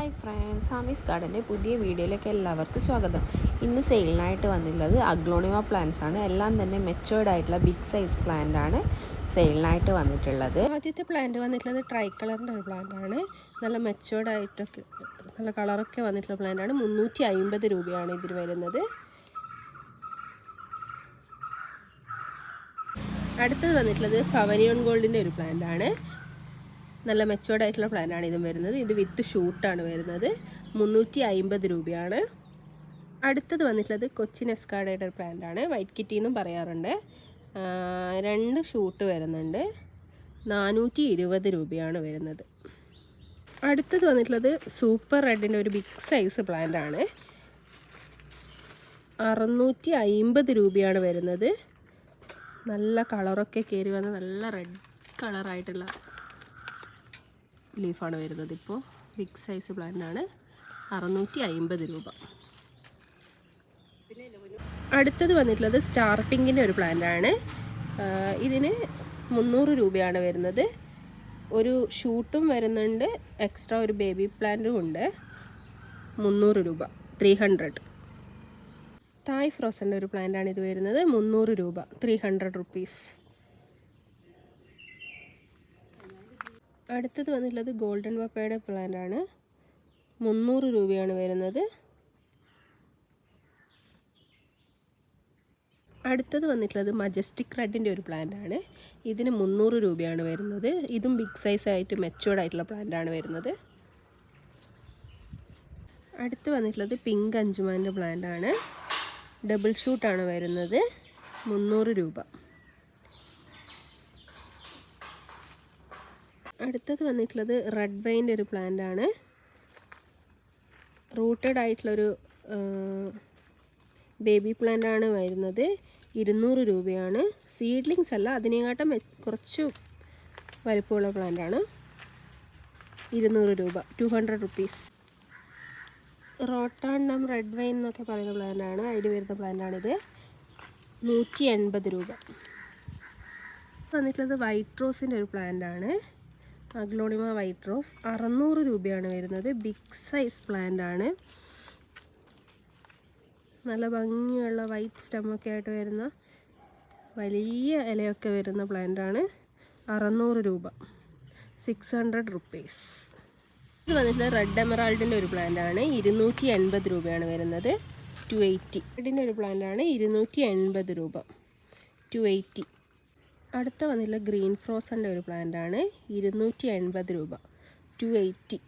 Hi friends, ഹാമീസ് ഗാർഡൻ്റെ പുതിയ വീഡിയോയിലേക്ക് എല്ലാവർക്കും സ്വാഗതം. ഇന്ന് സെയിലിനായിട്ട് വന്നിട്ടുള്ളത് അഗ്ലോണിമ പ്ലാന്റ്സ് ആണ്. എല്ലാം തന്നെ മെച്ചുവേർഡ് ആയിട്ടുള്ള ബിഗ് സൈസ് പ്ലാന്റ് ആണ് സെയിലിനായിട്ട് വന്നിട്ടുള്ളത്. ആദ്യത്തെ പ്ലാന്റ് വന്നിട്ടുള്ളത് ട്രൈ കളറിൻ്റെ ഒരു പ്ലാന്റ് ആണ്. നല്ല മെച്ചുവേർഡ് ആയിട്ടൊക്കെ നല്ല കളറൊക്കെ വന്നിട്ടുള്ള പ്ലാന്റ് ആണ്. 350 രൂപയാണ് ഇതിന് വരുന്നത്. അടുത്തത് വന്നിട്ടുള്ളത് ഫവനിയോൺ ഗോൾഡിൻ്റെ ഒരു പ്ലാന്റ് ആണ്. നല്ല മെച്ചുവേർഡ് ആയിട്ടുള്ള പ്ലാന്റ് ആണ് ഇതും വരുന്നത്. ഇത് വിത്ത് ഷൂട്ടാണ് വരുന്നത്. 350 രൂപയാണ്. അടുത്തത് വന്നിട്ടുള്ളത് കൊച്ചിൻ എസ്കാഡയുടെ ഒരു പ്ലാന്റ് ആണ്. വൈറ്റ് കിറ്റി എന്നും പറയാറുണ്ട്. 2 ഷൂട്ട് വരുന്നുണ്ട്. 420 രൂപയാണ് വരുന്നത്. അടുത്തത് വന്നിട്ടുള്ളത് സൂപ്പർ റെഡിൻ്റെ ഒരു ബിഗ് സൈസ് പ്ലാന്റ് ആണ്. 650 രൂപയാണ് വരുന്നത്. നല്ല കളറൊക്കെ കയറി വന്ന നല്ല റെഡ് കളറായിട്ടുള്ള ലീഫാണ് വരുന്നത്. ഇപ്പോൾ ബിഗ് സൈസ് പ്ലാന്റ് ആണ്. 650 രൂപ. അടുത്തത് വന്നിട്ടുള്ളത് സ്റ്റാർ പിങ്കിൻ്റെ ഒരു പ്ലാന്റ് ആണ്. ഇതിന് 300 രൂപയാണ് വരുന്നത്. ഒരു ഷൂട്ടും വരുന്നുണ്ട്, എക്സ്ട്രാ ഒരു ബേബി പ്ലാന്റും ഉണ്ട്. 300 രൂപ, 300. തായ് ഫ്രോസൻ്റെ ഒരു പ്ലാന്റ് ആണ് ഇത് വരുന്നത്. 300 രൂപ, 300 റുപ്പീസ്. അടുത്തത് വന്നിട്ടുള്ളത് ഗോൾഡൻ പപ്പയുടെ പ്ലാന്റ് ആണ്. 300 രൂപയാണ് വരുന്നത്. അടുത്തത് വന്നിട്ടുള്ളത് മജസ്റ്റിക് റെഡിൻ്റെ ഒരു പ്ലാന്റ് ആണ്. ഇതിന് 300 രൂപയാണ് വരുന്നത്. ഇതും ബിഗ് സൈസ് ആയിട്ട് മെച്ചുവേർഡ് ആയിട്ടുള്ള പ്ലാന്റ് ആണ് വരുന്നത്. അടുത്ത് വന്നിട്ടുള്ളത് പിങ്ക് അഞ്ചുമാൻ്റെ പ്ലാന്റ് ആണ്. ഡബിൾ ഷൂട്ടാണ് വരുന്നത്. 300 രൂപ. അടുത്തത് വന്നിട്ടുള്ളത് റെഡ് വൈൻ്റെ ഒരു പ്ലാന്റ് ആണ്. റൂട്ടഡ് ആയിട്ടുള്ളൊരു ബേബി പ്ലാന്റ് ആണ് വരുന്നത്. 200 രൂപയാണ്. സീഡ്ലിങ്സ് അല്ല, അതിനെക്കാട്ടും കുറച്ച് വലിപ്പമുള്ള പ്ലാന്റ് ആണ്. 200 രൂപ, 200 റുപ്പീസ്. റോട്ടാണ്ടം റെഡ് വൈൻ എന്നൊക്കെ പറയുന്ന പ്ലാന്റ് ആണ്. അതിൽ വരുന്ന പ്ലാന്റ് ആണിത്. 180 രൂപ. വന്നിട്ടുള്ളത് വൈറ്റ് റോസിൻ്റെ ഒരു പ്ലാന്റ് ആണ്. Aglaonema white rose. 600 രൂപയാണ് വരുന്നത്. ബിഗ് സൈസ് പ്ലാന്റ് ആണ്. നല്ല ഭംഗിയുള്ള വൈറ്റ് സ്റ്റെമ്മൊക്കെ ആയിട്ട് വരുന്ന വലിയ ഇലയൊക്കെ വരുന്ന പ്ലാന്റ് ആണ്. 600 രൂപ, 600 റുപ്പീസ്. ഇത് വന്നിട്ട് റെഡ് എമറാൾഡിൻ്റെ ഒരു പ്ലാന്റ് ആണ്. 280 രൂപയാണ് വരുന്നത്. 280. റെഡിൻ്റെ ഒരു പ്ലാന്റ് ആണ്. 280 രൂപ, 280. അടുത്ത വന്നിട്ടുള്ള ഗ്രീൻ ഫ്രോസൻ്റെ ഒരു പ്ലാന്റ് ആണ്. 280 രൂപ, 280.